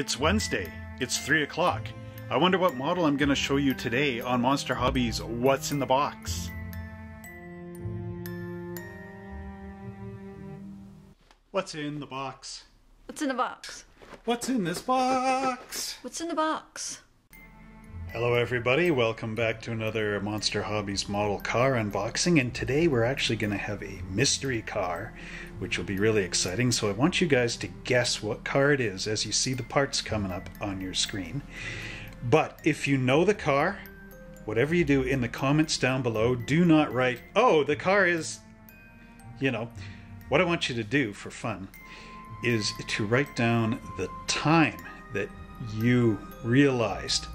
It's Wednesday. It's 3 o'clock. I wonder what model I'm going to show you today on Monster Hobby's What's in the Box. What's in the box? What's in the box? What's in this box? What's in the box? Hello everybody, welcome back to another Monster Hobbies model car unboxing, and today we're actually going to have a mystery car, which will be really exciting. So I want you guys to guess what car it is as you see the parts coming up on your screen. But if you know the car, whatever you do in the comments down below, do not write, oh, the car is, what I want you to do for fun is to write down the time that you realized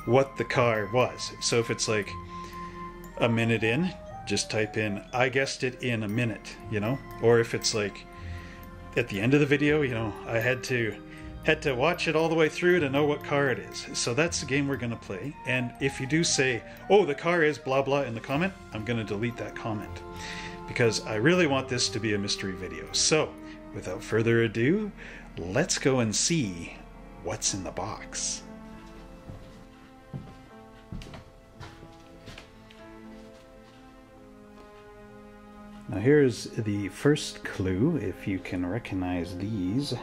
what the car was. So if it's like a minute in, just type in, I guessed it in a minute, or if it's like at the end of the video, I had to watch it all the way through to know what car it is. So that's the game we're going to play. And if you do say, oh, the car is blah blah in the comment, I'm going to delete that comment because I really want this to be a mystery video. So without further ado, let's go and see what's in the box. Now here's the first clue, if you can recognize these.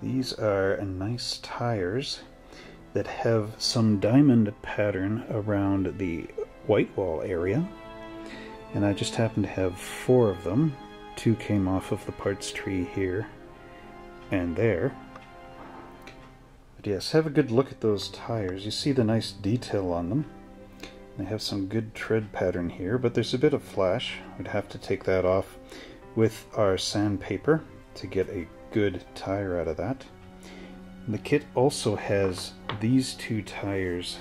These are nice tires that have some diamond pattern around the white wall area. And I just happen to have 4 of them. 2 came off of the parts tree here and there. But yes, have a good look at those tires. You see the nice detail on them. They have some good tread pattern here, but there's a bit of flash. We'd have to take that off with our sandpaper to get a good tire out of that. And the kit also has these 2 tires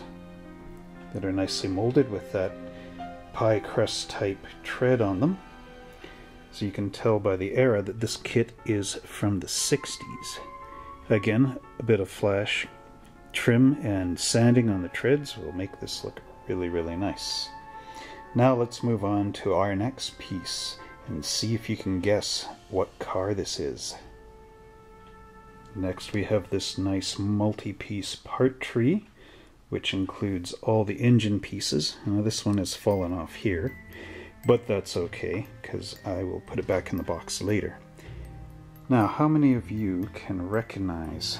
that are nicely molded with that pie crust type tread on them. So you can tell by the era that this kit is from the 60s. Again, a bit of flash trim and sanding on the treads will make this look really nice. Now let's move on to our next piece and see if you can guess what car this is. Next we have this nice multi-piece part tree, which includes all the engine pieces. Now this one has fallen off here, but that's okay because I will put it back in the box later. Now, how many of you can recognize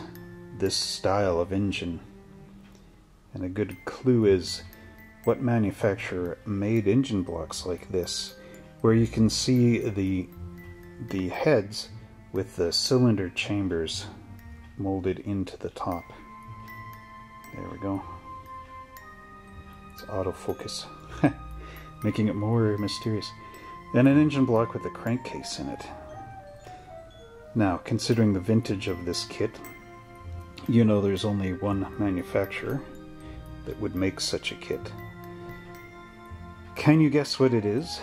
this style of engine? And a good clue is, what manufacturer made engine blocks like this, where you can see the heads with the cylinder chambers molded into the top. There we go. It's autofocus, making it more mysterious. And an engine block with a crankcase in it. Now, considering the vintage of this kit, there's only one manufacturer that would make such a kit. Can you guess what it is?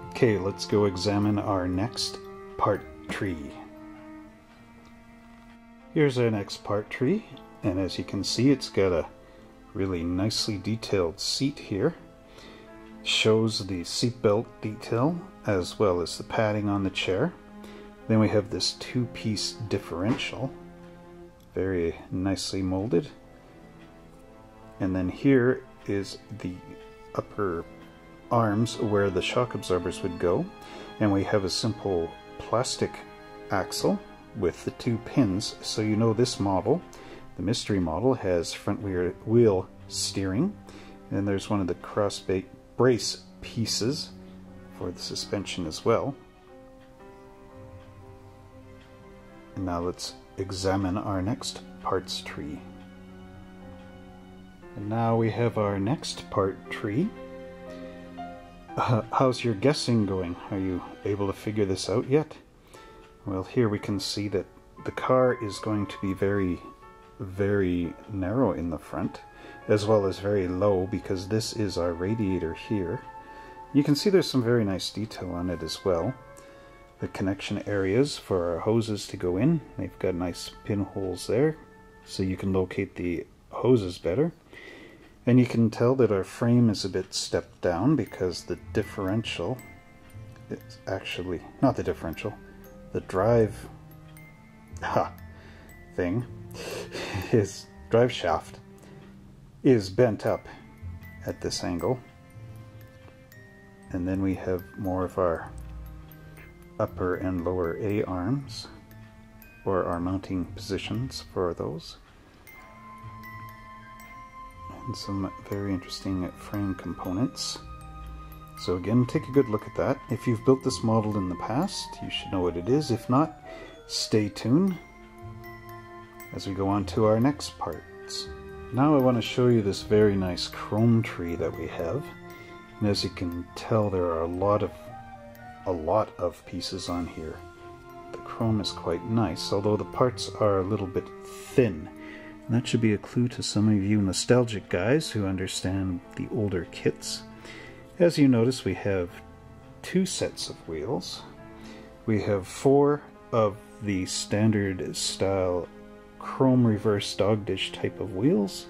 Okay, let's go examine our next part tree. Here's our next part tree, and as you can see, it's got a really nicely detailed seat here. Shows the seatbelt detail as well as the padding on the chair. Then we have this 2-piece differential, very nicely molded. And then here is the upper arms where the shock absorbers would go. And we have a simple plastic axle with the 2 pins. So this model, the mystery model, has front wheel steering. And there's one of the cross brace pieces for the suspension as well. And now let's examine our next parts tree. And now we have our next part tree. How's your guessing going? Are you able to figure this out yet? Well, here we can see that the car is going to be very narrow in the front, as well as very low, because this is our radiator here. You can see there's some very nice detail on it as well. The connection areas for our hoses to go in, they've got nice pinholes there, so you can locate the hoses better. And you can tell that our frame is a bit stepped down because the differential, it's actually not the differential, the drive thing, his drive shaft, is bent up at this angle. And then we have more of our upper and lower A arms, or our mounting positions for those. And some very interesting frame components. So again, take a good look at that. If you've built this model in the past, you should know what it is. If not, stay tuned as we go on to our next parts. Now I want to show you this very nice chrome tree that we have. And as you can tell, there are a lot of pieces on here. The chrome is quite nice, although the parts are a little bit thin. And that should be a clue to some of you nostalgic guys who understand the older kits. As you notice, we have 2 sets of wheels. We have 4 of the standard style chrome reverse dog dish type of wheels.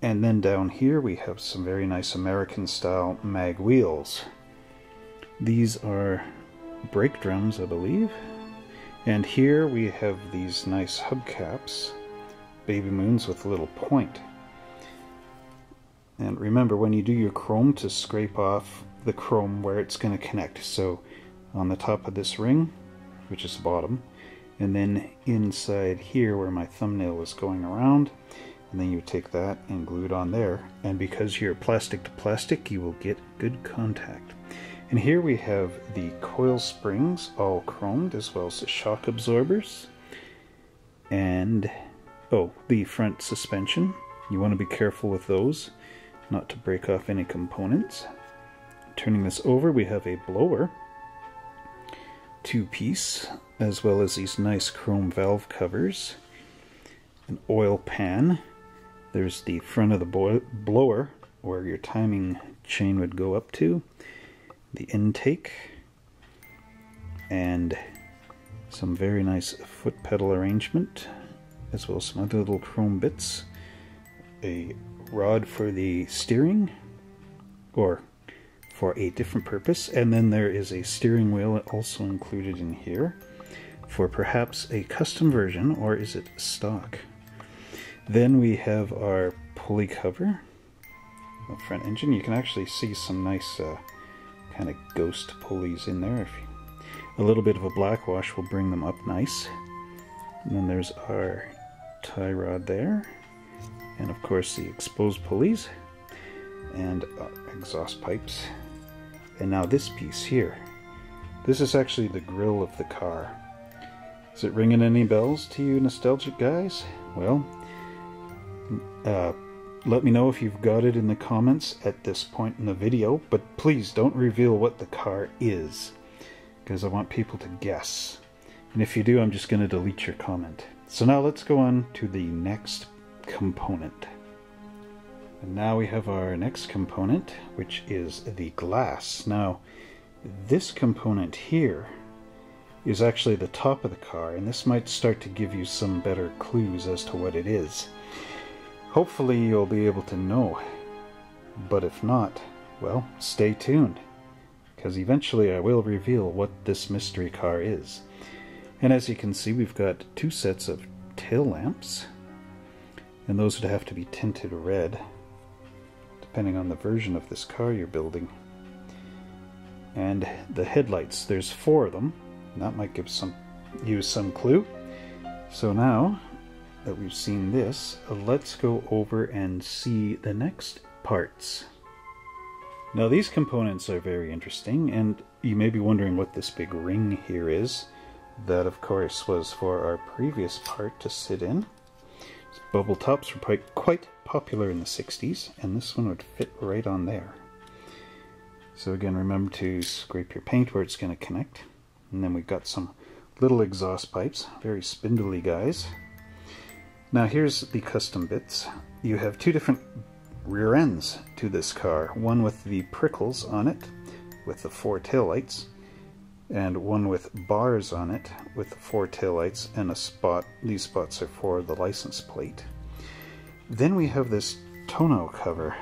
And then down here we have some very nice American style mag wheels. These are brake drums, I believe. And here we have these nice hubcaps, baby moons with a little point. And remember, when you do your chrome, to scrape off the chrome where it's going to connect. So on the top of this ring, which is the bottom, and then inside here where my thumbnail was going around, and then you take that and glue it on there. And because you're plastic to plastic, you will get good contact. And here we have the coil springs, all chromed, as well as the shock absorbers. And, oh, the front suspension. You want to be careful with those, not to break off any components. Turning this over, we have a blower, 2-piece, as well as these nice chrome valve covers, an oil pan. There's the front of the blower, where your timing chain would go up to, the intake, and some very nice foot pedal arrangement, as well as some other little chrome bits, a rod for the steering, or for a different purpose, and then there is a steering wheel also included in here for perhaps a custom version, or is it stock? Then we have our pulley cover, the front engine. You can actually see some nice kind of ghost pulleys in there. A little bit of a black wash will bring them up nice. And then there's our tie rod there, and of course the exposed pulleys and our exhaust pipes. And now this piece here, this is actually the grille of the car. Is it ringing any bells to you nostalgic guys? Well, let me know if you've got it in the comments at this point in the video, but please don't reveal what the car is, because I want people to guess. And if you do, I'm just going to delete your comment. So now let's go on to the next component. And now we have our next component, which is the glass. Now, this component here is actually the top of the car, and this might start to give you some better clues as to what it is. Hopefully you'll be able to know, but if not, well, stay tuned, because eventually I will reveal what this mystery car is. And as you can see, we've got 2 sets of tail lamps, and those would have to be tinted red, depending on the version of this car you're building. And the headlights, there's 4 of them, and that might give you some clue. So now that we've seen this, let's go over and see the next parts. Now these components are very interesting, and you may be wondering what this big ring here is. That of course was for our previous part to sit in. Bubble tops were quite popular in the 60s, and this one would fit right on there. So again, remember to scrape your paint where it's going to connect. And then we've got some little exhaust pipes, very spindly guys. Now here's the custom bits. You have 2 different rear ends to this car. One with the prickles on it, with the 4 taillights, and one with bars on it with 4 taillights and a spot. These spots are for the license plate. Then we have this tonneau cover,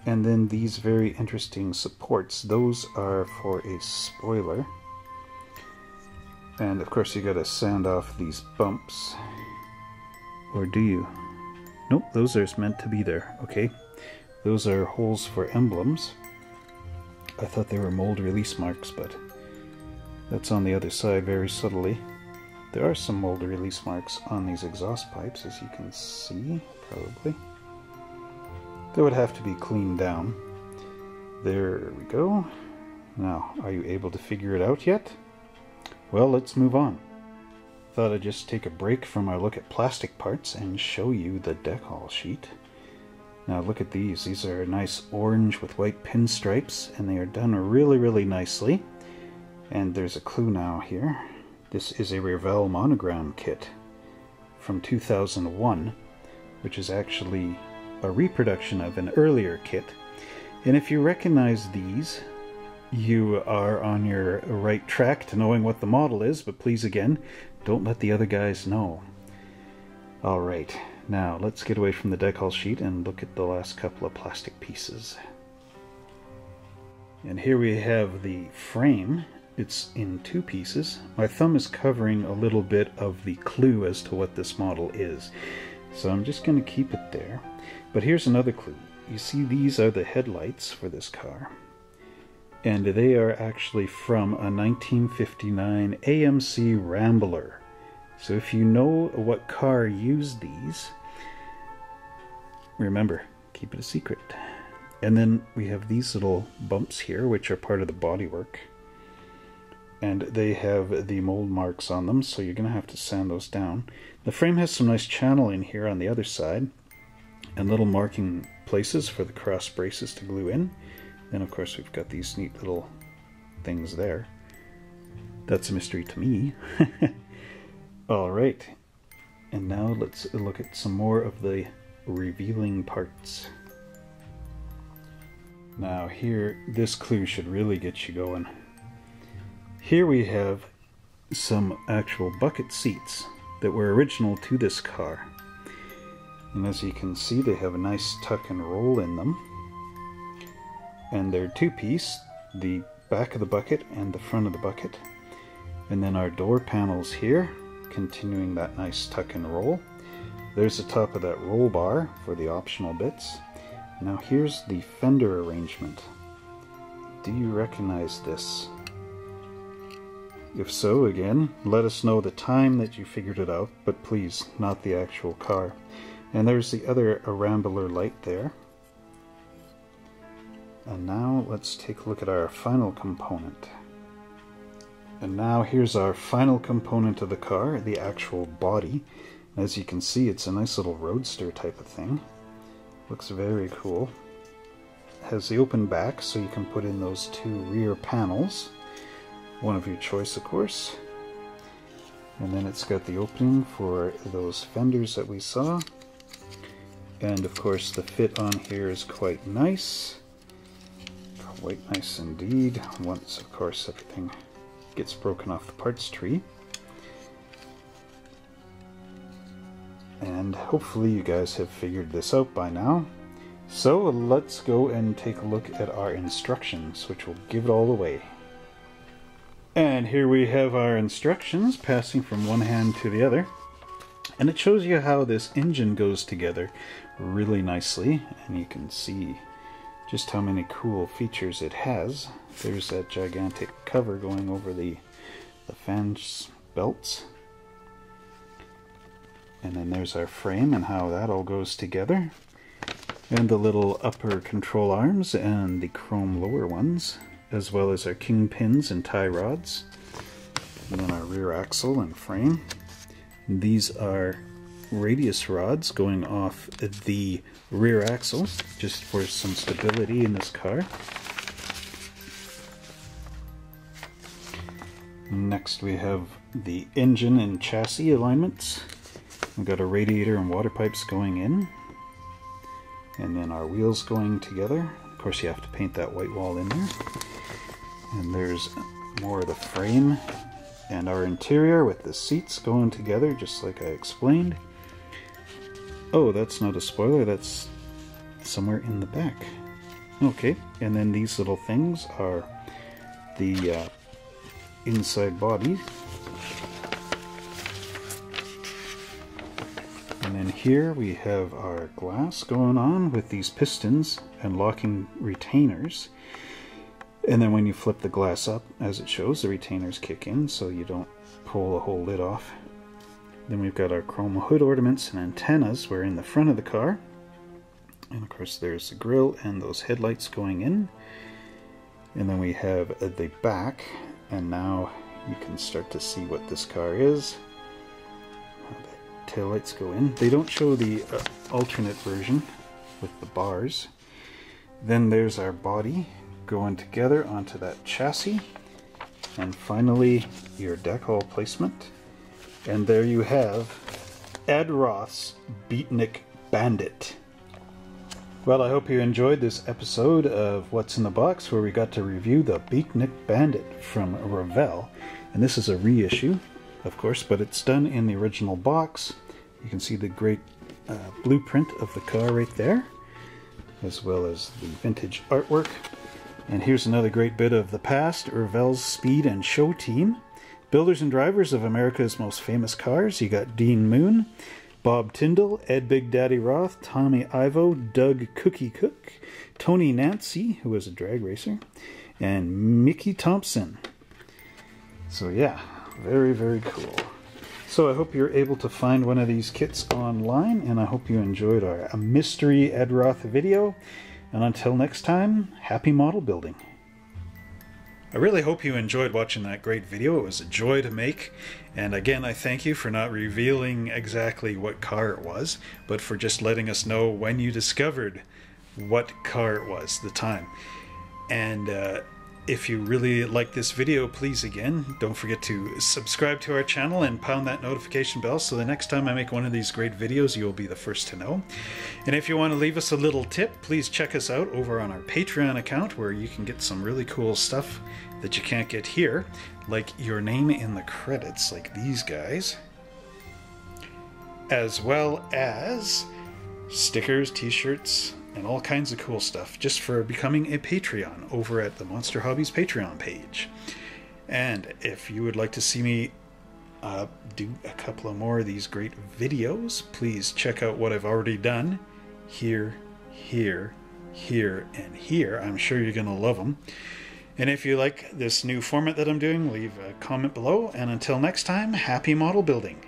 and then these very interesting supports. Those are for a spoiler, And of course you gotta sand off these bumps. Or do you? Nope, those are meant to be there. Okay, those are holes for emblems. I thought they were mold release marks, but that's on the other side very subtly. There are some mold release marks on these exhaust pipes, as you can see, probably. They would have to be cleaned down. There we go. Now, are you able to figure it out yet? Well, let's move on. Thought I'd just take a break from our look at plastic parts and show you the decal sheet. Now look at these. These are nice orange with white pinstripes, and they are done really, really nicely. And there's a clue now here. This is a Revell monogram kit from 2001, which is actually a reproduction of an earlier kit. And if you recognize these, you are on your right track to knowing what the model is, but please again, don't let the other guys know. Alright, now let's get away from the decal sheet and look at the last couple of plastic pieces. And here we have the frame. It's in two pieces. My thumb is covering a little bit of the clue as to what this model is, so I'm just going to keep it there. But here's another clue. You see, these are the headlights for this car, and they are actually from a 1959 AMC Rambler. So if you know what car used these, remember, keep it a secret. And then we have these little bumps here, which are part of the bodywork. And they have the mold marks on them, so you're going to have to sand those down. The frame has some nice channeling here on the other side, and little marking places for the cross braces to glue in. Then of course we've got these neat little things there. That's a mystery to me. Alright, and now let's look at some more of the revealing parts. Now here, this clue should really get you going. Here we have some actual bucket seats that were original to this car. And as you can see, they have a nice tuck and roll in them. And they're two-piece, the back of the bucket and the front of the bucket. And then our door panels here, continuing that nice tuck and roll. There's the top of that roll bar for the optional bits. Now here's the fender arrangement. Do you recognize this? If so, again, let us know the time that you figured it out, but please, not the actual car. And there's the other Rambler light there. And now let's take a look at our final component. And now here's our final component of the car, the actual body. As you can see, it's a nice little roadster type of thing. Looks very cool. Has the open back, so you can put in those two rear panels. One of your choice, of course. And then it's got the opening for those fenders that we saw. And of course the fit on here is quite nice. Quite nice indeed. Once, of course, everything gets broken off the parts tree. And hopefully you guys have figured this out by now. So let's go and take a look at our instructions, which will give it all away. And here we have our instructions passing from one hand to the other. And it shows you how this engine goes together really nicely. And you can see just how many cool features it has. There's that gigantic cover going over the fan belts. And then there's our frame and how that all goes together. And the little upper control arms and the chrome lower ones, as well as our kingpins and tie rods. And then our rear axle and frame. And these are radius rods going off the rear axle, just for some stability in this car. Next we have the engine and chassis alignments. We've got a radiator and water pipes going in. And then our wheels going together. Of course you have to paint that white wall in there. And there's more of the frame and our interior with the seats going together, just like I explained. Oh, that's not a spoiler, that's somewhere in the back. Okay, and then these little things are the inside body here we have our glass going on with these pistons and locking retainers. And then when you flip the glass up, as it shows, the retainers kick in so you don't pull the whole lid off. Then we've got our chrome hood ornaments and antennas. We're in the front of the car. And of course there's the grille and those headlights going in. And then we have the back, and now you can start to see what this car is. The taillights go in. They don't show the alternate version with the bars. Then there's our body going together onto that chassis, and finally your decal placement, and there you have Ed Roth's Beatnik Bandit. Well, I hope you enjoyed this episode of What's in the Box, where we got to review the Beatnik Bandit from Revell, and this is a reissue, of course, but it's done in the original box. You can see the great blueprint of the car right there, as well as the vintage artwork. And here's another great bit of the past, Revell's speed and show team. Builders and drivers of America's most famous cars. You got Dean Moon, Bob Tyndall, Ed Big Daddy Roth, Tommy Ivo, Doug Cookie Cook, Tony Nancy, who was a drag racer, and Mickey Thompson. So yeah, very, very cool. So I hope you're able to find one of these kits online, and I hope you enjoyed our mystery Ed Roth video. And until next time, happy model building. I really hope you enjoyed watching that great video. It was a joy to make. And again, I thank you for not revealing exactly what car it was, but for just letting us know when you discovered what car it was, the time. And if you really like this video, please again, don't forget to subscribe to our channel and pound that notification bell so the next time I make one of these great videos, you'll be the first to know. And if you want to leave us a little tip, please check us out over on our Patreon account, where you can get some really cool stuff that you can't get here, like your name in the credits, like these guys, as well as stickers, t-shirts, and all kinds of cool stuff just for becoming a Patreon over at the Monster Hobbies Patreon page. And if you would like to see me do a couple of more of these great videos, please check out what I've already done here, here, here, and here. I'm sure you're going to love them. And if you like this new format that I'm doing, leave a comment below. And until next time, happy model building.